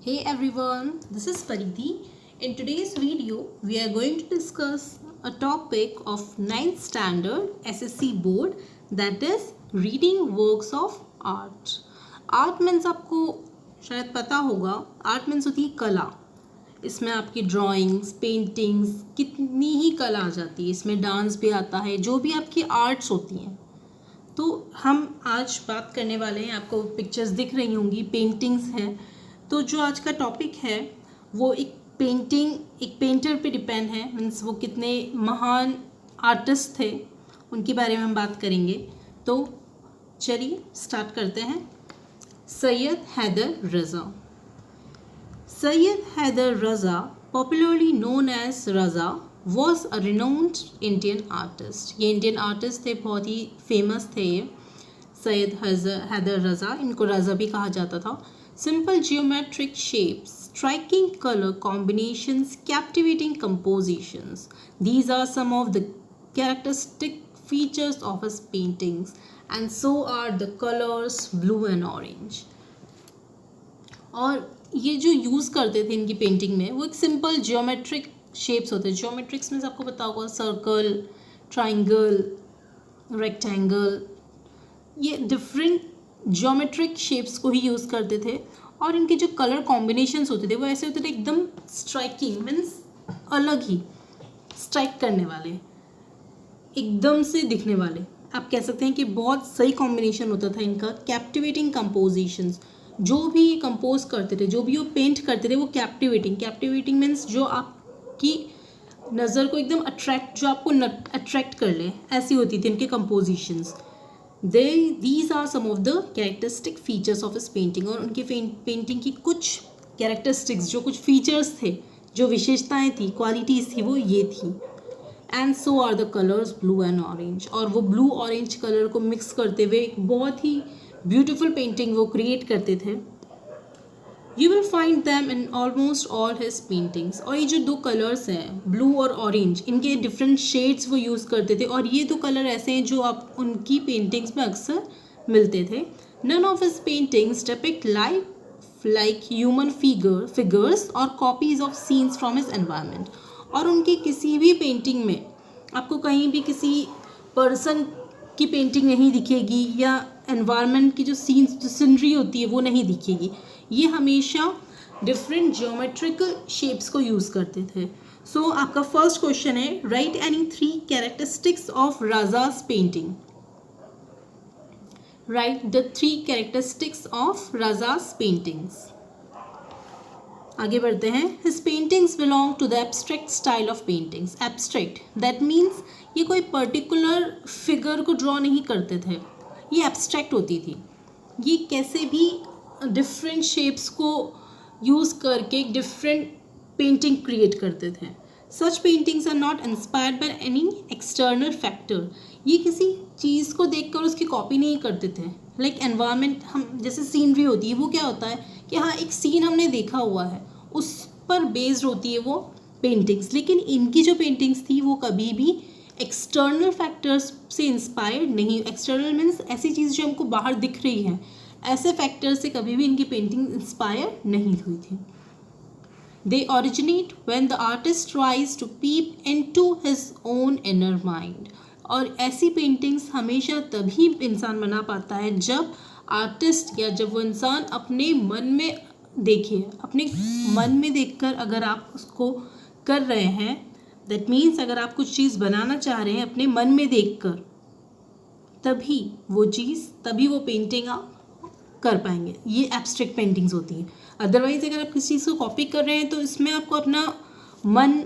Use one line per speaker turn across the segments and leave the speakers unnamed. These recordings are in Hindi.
Hey everyone, this is Pariti. In today's video, we are going to discuss a topic of 9th standard SSC board, that is reading works of art. Art means आपको शायद पता होगा, art means होती है कला. इसमें आपकी ड्राइंग्स, पेंटिंग्स, कितनी ही कला आ जाती है. इसमें डांस भी आता है, जो भी आपकी आर्ट्स होती हैं. तो हम आज बात करने वाले हैं, आपको पिक्चर्स दिख रही होंगी, पेंटिंग्स हैं. तो जो आज का टॉपिक है वो एक पेंटर पे डिपेंड है. मीन्स वो कितने महान आर्टिस्ट थे उनके बारे में हम बात करेंगे. तो चलिए स्टार्ट करते हैं. Syed Haider Raza. Syed Haider Raza, popularly known as Raza, was a renowned Indian artist. ये इंडियन आर्टिस्ट थे, बहुत ही फेमस थे ये सैयद हैदर रज़ा. इनको रज़ा भी कहा जाता था. Simple geometric shapes, striking color combinations, captivating compositions. These are some of the characteristic features of his paintings, and so are the colors blue and orange. और ये जो यूज़ करते थे इनकी पेंटिंग में, वो एक सिंपल जियोमेट्रिक शेप्स होते हैं. जियोमेट्रिक्स में आपको पता होगा, सर्कल, ट्राइंगल, रेक्टेंगल, ये डिफरेंट जियोमेट्रिक शेप्स को ही यूज़ करते थे. और इनके जो कलर कॉम्बिनेशंस होते थे वो ऐसे होते थे एकदम स्ट्राइकिंग, मीन्स अलग ही, स्ट्राइक करने वाले, एकदम से दिखने वाले. आप कह सकते हैं कि बहुत सही कॉम्बिनेशन होता था इनका. कैप्टिवेटिंग कंपोजिशंस, जो भी कंपोज करते थे, जो भी वो पेंट करते थे, वो कैप्टिवेटिंग मीन्स जो आपकी नज़र को एकदम जो आपको अट्रैक्ट कर ले, ऐसी होती थी इनके compositions. These are some of the characteristic features of his painting. और उनकी पेंटिंग की कुछ कैरेक्टरिस्टिक्स, जो कुछ फीचर्स थे, जो विशेषताएं थी, क्वालिटीज़ थी, वो ये थी. And so are the colours blue and orange. और वो ब्लू ऑरेंज कलर को मिक्स करते हुए एक बहुत ही ब्यूटीफुल पेंटिंग वो क्रिएट करते थे. You will find them in almost all his paintings. और ये जो दो कलर्स हैं, ब्लू और ऑरेंज, इनके डिफरेंट शेड्स वो यूज़ करते थे. और ये दो कलर ऐसे हैं जो आप उनकी पेंटिंग्स में अक्सर मिलते थे. None of his paintings depict life like human figures or copies of scenes from his environment. और उनकी किसी भी पेंटिंग में आपको कहीं भी किसी पर्सन की पेंटिंग नहीं दिखेगी, या एनवायरनमेंट की जो सीनरी होती है वो नहीं दिखेगी. ये हमेशा डिफरेंट ज्योमेट्रिकल शेप्स को यूज़ करते थे. सो आपका फर्स्ट क्वेश्चन है, write any 3 characteristics of Raza's painting. Write the 3 characteristics of Raza's paintings. आगे बढ़ते हैं. His paintings belong to the abstract style of paintings. Abstract, that means ये कोई पर्टिकुलर फिगर को ड्रॉ नहीं करते थे, ये एब्स्ट्रैक्ट होती थी. ये कैसे भी डिफरेंट शेप्स को यूज़ करके एक डिफरेंट पेंटिंग क्रिएट करते थे. Such paintings are not inspired by any external factor. ये किसी चीज़ को देखकर उसकी कॉपी नहीं करते थे. लाइक एनवायरनमेंट, हम जैसे सीनरी होती है, वो क्या होता है कि हाँ, एक सीन हमने देखा हुआ है, उस पर बेस्ड होती है वो पेंटिंग्स. लेकिन इनकी जो पेंटिंग्स थी वो कभी भी एक्सटर्नल फैक्टर्स से इंस्पायर्ड नहीं. एक्सटर्नल मीन्स ऐसी चीज़ जो हमको बाहर दिख रही है, ऐसे फैक्टर से कभी भी इनकी पेंटिंग इंस्पायर नहीं हुई थी. They originate when the artist tries to peep into his own inner mind. और ऐसी पेंटिंग्स हमेशा तभी इंसान बना पाता है जब आर्टिस्ट, या जब वो इंसान अपने मन में देखे, अपने मन में देखकर अगर आप उसको कर रहे हैं, दैट मीन्स अगर आप कुछ चीज़ बनाना चाह रहे हैं अपने मन में देखकर, तभी वो पेंटिंग आप कर पाएंगे. ये एब्स्ट्रैक्ट पेंटिंग्स होती हैं. अदरवाइज अगर आप किसी चीज़ को कॉपी कर रहे हैं तो इसमें आपको अपना मन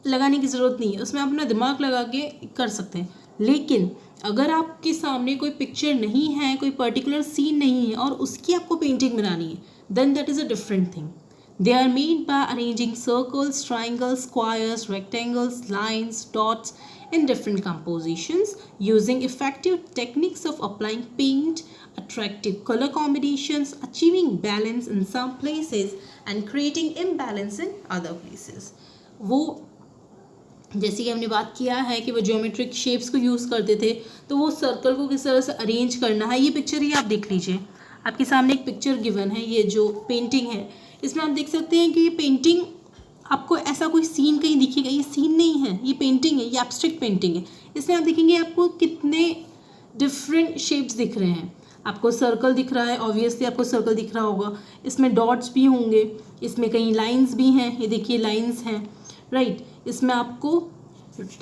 लगाने की ज़रूरत नहीं है, उसमें आप अपना दिमाग लगा के कर सकते हैं. लेकिन अगर आपके सामने कोई पिक्चर नहीं है, कोई पर्टिकुलर सीन नहीं है, और उसकी आपको पेंटिंग बनानी है, then that is a different thing. They are made by arranging circles, triangles, squares, rectangles, lines, dots in different compositions, using effective techniques of applying paint, attractive color combinations, achieving balance in some places and creating imbalance in other places. वो जैसे कि हमने बात किया है कि वो ज्योमेट्रिक शेप्स को यूज़ करते थे, तो वो सर्कल को किस तरह से अरेंज करना है, ये पिक्चर ही आप देख लीजिए. आपके सामने एक पिक्चर गिवन है, ये जो पेंटिंग है इसमें आप देख सकते हैं कि ये पेंटिंग आपको ऐसा कोई सीन कहीं दिखेगा, ये सीन नहीं है, ये पेंटिंग है, ये एब्स्ट्रैक्ट पेंटिंग है। इसमें आप देखेंगे आपको कितने डिफरेंट शेप्स दिख रहे हैं। आपको सर्कल दिख रहा है, ऑब्वियसली आपको सर्कल दिख रहा होगा, इसमें डॉट्स भी होंगे, इसमें कहीं लाइंस भी हैं, ये देखिए लाइंस हैं, राइट। इसमें आपको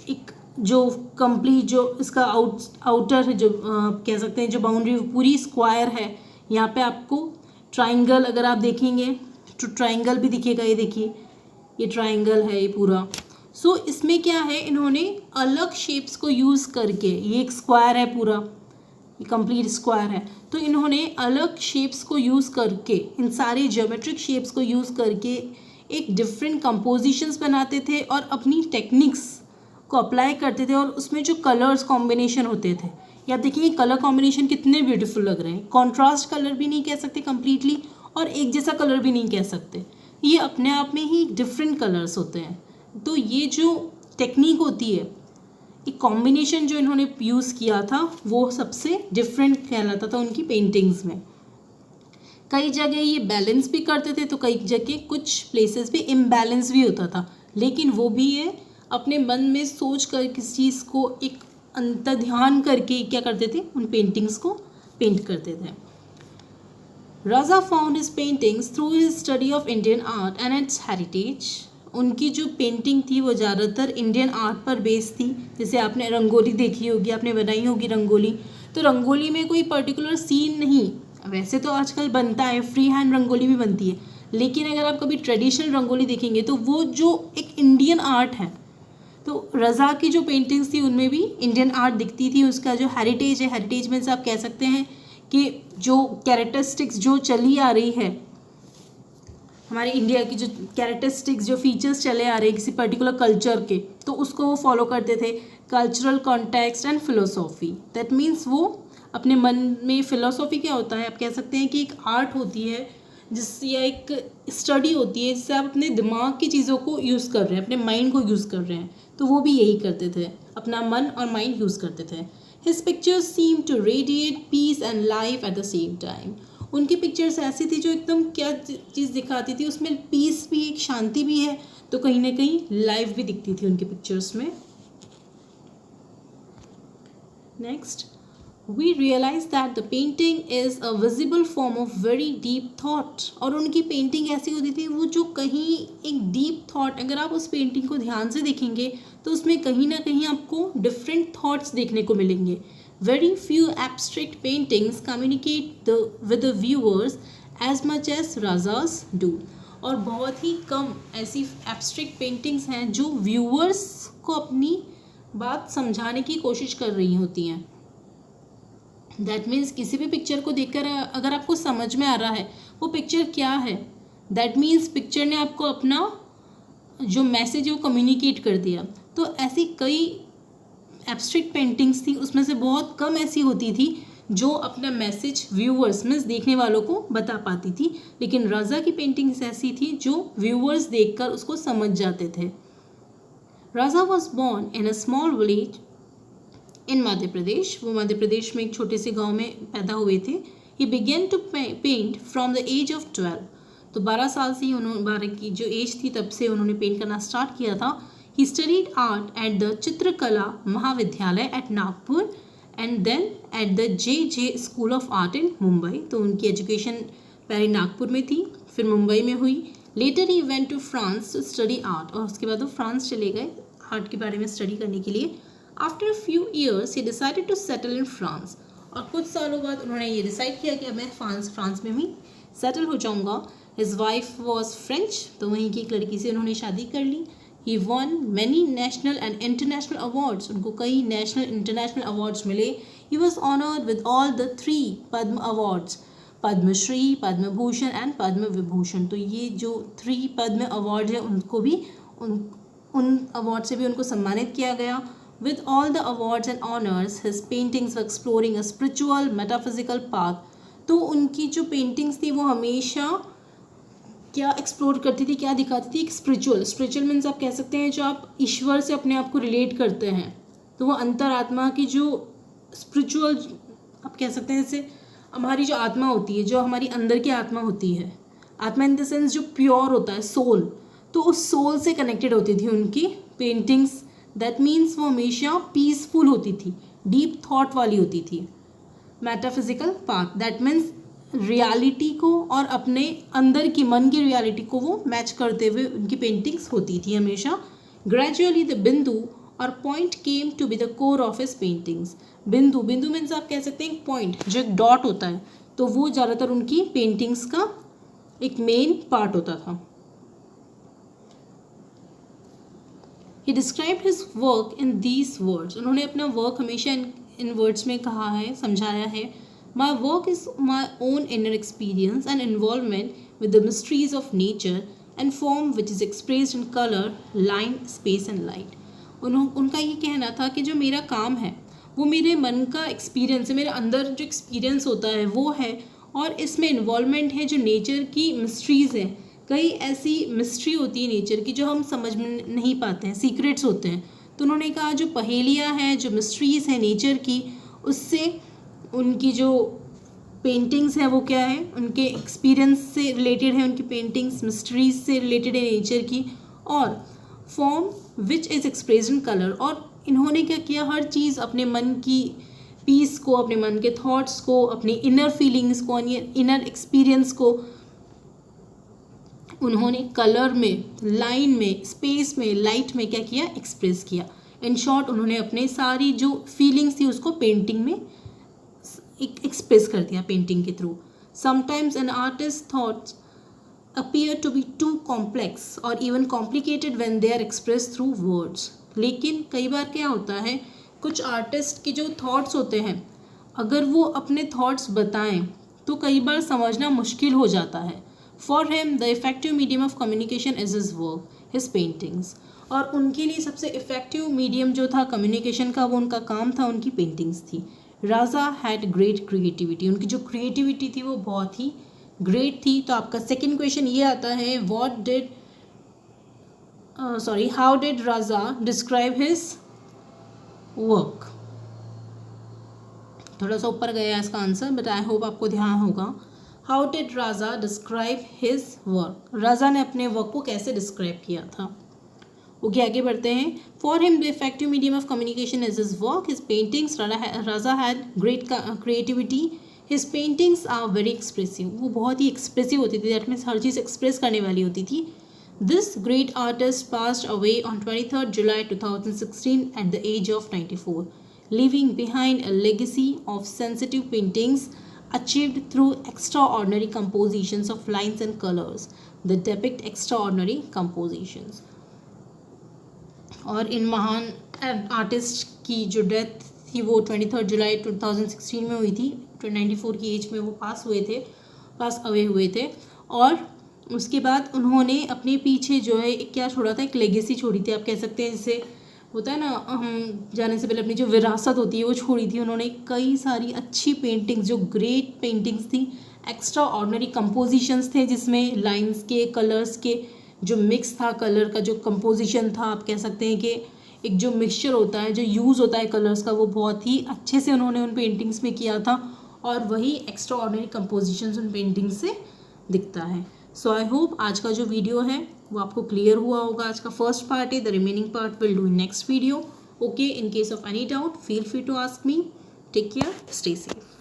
एक जो कंप्लीट जो इसका आउटर है, जो कह सकते हैं जो बाउंड्री पूरी स्क्वायर है, यहाँ पे आपको ट्राइंगल अगर आप देखेंगे तो ट्राइंगल भी दिखेगा, ये देखिए ये ट्राइंगल है ये पूरा। सो इसमें क्या है, इन्होंने अलग शेप्स को यूज़ करके, ये एक स्क्वायर है पूरा, ये कंप्लीट स्क्वायर है, तो इन्होंने अलग शेप्स को यूज़ करके, इन सारे ज्योमेट्रिक शेप्स को यूज़ करके एक डिफरेंट कंपोजिशंस बनाते थे और अपनी टेक्निक्स को अप्लाई करते थे। और उसमें जो कलर्स कॉम्बिनेशन होते थे, ये आप देखिए कलर कॉम्बिनेशन कितने ब्यूटीफुल लग रहे हैं। कॉन्ट्रास्ट कलर भी नहीं कह सकते कंप्लीटली, और एक जैसा कलर भी नहीं कह सकते, ये अपने आप में ही डिफरेंट कलर्स होते हैं। तो ये जो टेक्निक होती है, एक कॉम्बिनेशन जो इन्होंने यूज़ किया था, वो सबसे डिफरेंट कहलाता था उनकी पेंटिंग्स में। कई जगह ये बैलेंस भी करते थे, तो कई जगह कुछ प्लेसेस पे इम्बैलेंस भी होता था, लेकिन वो भी ये अपने मन में सोच कर किस चीज़ को एक अंतर्ध्यान करके क्या करते थे, उन पेंटिंग्स को पेंट करते थे। Raza found his paintings through his study of Indian art and its heritage. उनकी जो पेंटिंग थी वो ज़्यादातर इंडियन आर्ट पर बेस्ड थी। जैसे आपने रंगोली देखी होगी, आपने बनाई होगी रंगोली, तो रंगोली में कोई पर्टिकुलर सीन नहीं, वैसे तो आजकल बनता है, फ्री हैंड रंगोली भी बनती है, लेकिन अगर आप कभी ट्रेडिशनल रंगोली देखेंगे तो वो जो एक इंडियन आर्ट है, तो रज़ा की जो पेंटिंग्स थी उनमें भी इंडियन आर्ट दिखती थी। उसका जो हेरिटेज है, हेरिटेज में से आप कह सकते हैं कि जो कैरेक्टरिस्टिक्स जो चली आ रही है, हमारे इंडिया की जो कैरेक्टरिस्टिक्स जो फीचर्स चले आ रहे हैं किसी पर्टिकुलर कल्चर के, तो उसको वो फॉलो करते थे। Cultural context and philosophy, that means वो अपने मन में, फिलोसॉफी क्या होता है, आप कह सकते हैं कि एक आर्ट होती है जिससे, या एक स्टडी होती है जिससे आप अपने दिमाग की चीज़ों को यूज़ कर रहे हैं, अपने माइंड को यूज़ कर रहे हैं, तो वो भी यही करते थे, अपना मन और माइंड यूज़ करते थे। His pictures seem to radiate peace and life at the same time. उनकी पिक्चर्स ऐसी थी जो एकदम क्या चीज़ दिखाती थी, उसमें पीस भी, एक शांति भी है, तो कहीं ना कहीं लाइफ भी दिखती थी उनकी पिक्चर्स में। Next, we realize that the painting is a visible form of very deep thought। और उनकी पेंटिंग ऐसी होती थी वो जो कहीं एक डीप थॉट, अगर आप उस पेंटिंग को ध्यान से देखेंगे तो उसमें कहीं ना कहीं आपको डिफरेंट थॉट्स देखने को मिलेंगे। Very few abstract paintings communicate with the viewers as much as Raza's do. और बहुत ही कम ऐसी एब्स्ट्रैक्ट पेंटिंग्स हैं जो व्यूअर्स को अपनी बात समझाने की कोशिश कर रही होती हैं। दैट मीन्स किसी भी पिक्चर को देखकर अगर आपको समझ में आ रहा है वो पिक्चर क्या है, दैट मीन्स पिक्चर ने आपको अपना जो मैसेज है वो कम्युनिकेट कर दिया। तो ऐसी कई एब्स्ट्रैक्ट पेंटिंग्स थी, उसमें से बहुत कम ऐसी होती थी जो अपना मैसेज व्यूअर्स मीन्स देखने वालों को बता पाती थी, लेकिन रज़ा की पेंटिंग्स ऐसी थी जो व्यूअर्स देखकर उसको समझ जाते थे। Raza was born in a small village in Madhya Pradesh. वो मध्य प्रदेश में एक छोटे से गांव में पैदा हुए थे। He began to paint from the age of 12। तो 12 साल से ही उन्होंने, 12 की जो एज थी तब से उन्होंने पेंट करना स्टार्ट किया था। He studied art at the Chitrakala Mahavidyalaya at Nagpur and then at the J school of art in Mumbai. तो उनकी एजुकेशन पहले नागपुर में थी, फिर मुंबई में हुई। Later he went to France to study art. और उसके बाद वो फ्रांस चले गए आर्ट के बारे में स्टडी करने के लिए। After few years he decided to settle in France. और कुछ सालों बाद उन्होंने ये डिसाइड किया कि अब मैं फ्रांस में भी सेटल हो जाऊंगा। हिज वाइफ वॉज फ्रेंच, तो वहीं की एक लड़की से उन्होंने शादी कर ली। He won many national and international awards. उनको कई नेशनल इंटरनेशनल अवार्ड्स मिले। He was honoured with all the 3 Padma awards, Padma Shri, Padma Bhushan and Padma Vibhushan. तो ये जो 3 पद्म अवार्ड है उनको भी उन अवार्ड से भी उनको सम्मानित किया गया। With all the awards and honors, his paintings were exploring a spiritual, metaphysical path। तो उनकी जो पेंटिंग्स थी वो हमेशा क्या एक्सप्लोर करती थी, क्या दिखाती थी, एक स्पिरिचुअल मीन्स आप कह सकते हैं जो आप ईश्वर से अपने आप को रिलेट करते हैं, तो वो अंतरात्मा की जो स्पिरिचुअल आप कह सकते हैं, जैसे हमारी जो आत्मा होती है, जो हमारी अंदर की आत्मा होती है, आत्मा इन द सेंस जो प्योर होता है, सोल, तो उस सोल से कनेक्टेड होती थी उनकी पेंटिंग्स। दैट मीन्स वो हमेशा पीसफुल होती थी, डीप थॉट वाली होती थी। Metaphysical path, that means reality को और अपने अंदर की मन की रियलिटी को वो मैच करते हुए उनकी पेंटिंग्स होती थी हमेशा। ग्रेजुअली द बिंदु और point came to be the core of his paintings. Bindu, bindu means आप कह सकते हैं एक पॉइंट, जो एक डॉट होता है, तो वो ज़्यादातर उनकी पेंटिंग्स का एक मेन पार्ट होता था। He described his work in these words. उन्होंने अपना वर्क हमेशा इन वर्ड्स में कहा है, समझाया है। My work is my own inner experience and involvement with the mysteries of nature and form which is expressed in color, line, space and light. उनका ये कहना था कि जो मेरा काम है वो मेरे मन का एक्सपीरियंस है, मेरे अंदर जो एक्सपीरियंस होता है वो है, और इसमें इन्वॉल्वमेंट है जो नेचर की मिस्ट्रीज़ हैं। कई ऐसी मिस्ट्री होती है नेचर की जो हम समझ में नहीं पाते हैं, सीक्रेट्स होते हैं। तो उन्होंने कहा जो पहेलियाँ हैं, जो मिस्ट्रीज़ हैं नेचर की, उससे उनकी जो पेंटिंग्स हैं वो क्या है, उनके एक्सपीरियंस से रिलेटेड है, उनकी पेंटिंग्स मिस्ट्रीज से रिलेटेड है नेचर की। और form which is expressed in colour, और इन्होंने क्या किया, हर चीज़ अपने मन की पीस को, अपने मन के थॉट्स को, अपनी इनर फीलिंग्स को, इनर एक्सपीरियंस को उन्होंने कलर में, लाइन में, स्पेस में, लाइट में क्या किया, एक्सप्रेस किया। इन शॉर्ट उन्होंने अपने सारी जो फीलिंग्स थी उसको पेंटिंग में एक्सप्रेस कर दिया पेंटिंग के through. Sometimes an artist thoughts appear to be too complex or even complicated when they are expressed through words. लेकिन कई बार क्या होता है, कुछ आर्टिस्ट के जो थॉट्स होते हैं, अगर वो अपने थॉट्स बताएं तो कई बार समझना मुश्किल हो जाता है। For him, the effective medium of communication is his work, his paintings. और उनके लिए सबसे इफ़ेक्टिव मीडियम जो था कम्युनिकेशन का, वो उनका काम था, उनकी पेंटिंग्स थी। राजा हैड ग्रेट क्रिएटिविटी, उनकी जो क्रिएटिविटी थी वो बहुत ही ग्रेट थी। तो आपका सेकंड क्वेश्चन ये आता है, how did Raza describe his work. थोड़ा सा ऊपर गया है इसका आंसर, बट आई होप आपको ध्यान होगा। How did Raza describe his work, Raza ने अपने वर्क को कैसे डिस्क्राइब किया था। ओके, आगे बढ़ते हैं। For him the effective medium of communication is his work, his paintings. Raza had great creativity, his paintings are very expressive, वो बहुत ही एक्सप्रेसिव होती थी, दैट मीन्स हर चीज़ एक्सप्रेस करने वाली होती थी। This great artist passed away on 23 July 2016 at the age of 94, leaving behind a legacy of sensitive paintings achieved through extraordinary compositions of lines and colors that depict extraordinary compositions. और इन महान आर्टिस्ट की जो डेथ थी वो 23 जुलाई 2016 में हुई थी। 94 की एज में वो पास अवे हुए थे। और उसके बाद उन्होंने अपने पीछे जो है क्या छोड़ा था, एक लेगेसी छोड़ी थी, आप कह सकते हैं। जैसे होता है ना, हम जाने से पहले अपनी जो विरासत होती है वो छोड़ी थी उन्होंने। कई सारी अच्छी पेंटिंग्स, जो ग्रेट पेंटिंग्स थी, एक्स्ट्रा ऑर्डिनरी कंपोजिशंस थे, जिसमें लाइंस के, कलर्स के जो मिक्स था, कलर का जो कंपोजिशन था, आप कह सकते हैं कि एक जो मिक्सचर होता है, जो यूज़ होता है कलर्स का, वो बहुत ही अच्छे से उन्होंने उन पेंटिंग्स में किया था। और वही एक्स्ट्रा ऑर्डिनरी कंपोजिशंस उन पेंटिंग्स से दिखता है। सो आई होप आज का जो वीडियो है वो आपको क्लियर हुआ होगा। आज का फर्स्ट पार्ट है, the remaining part will do in next video. Okay, in case of any doubt feel free to ask me. Take care, stay safe.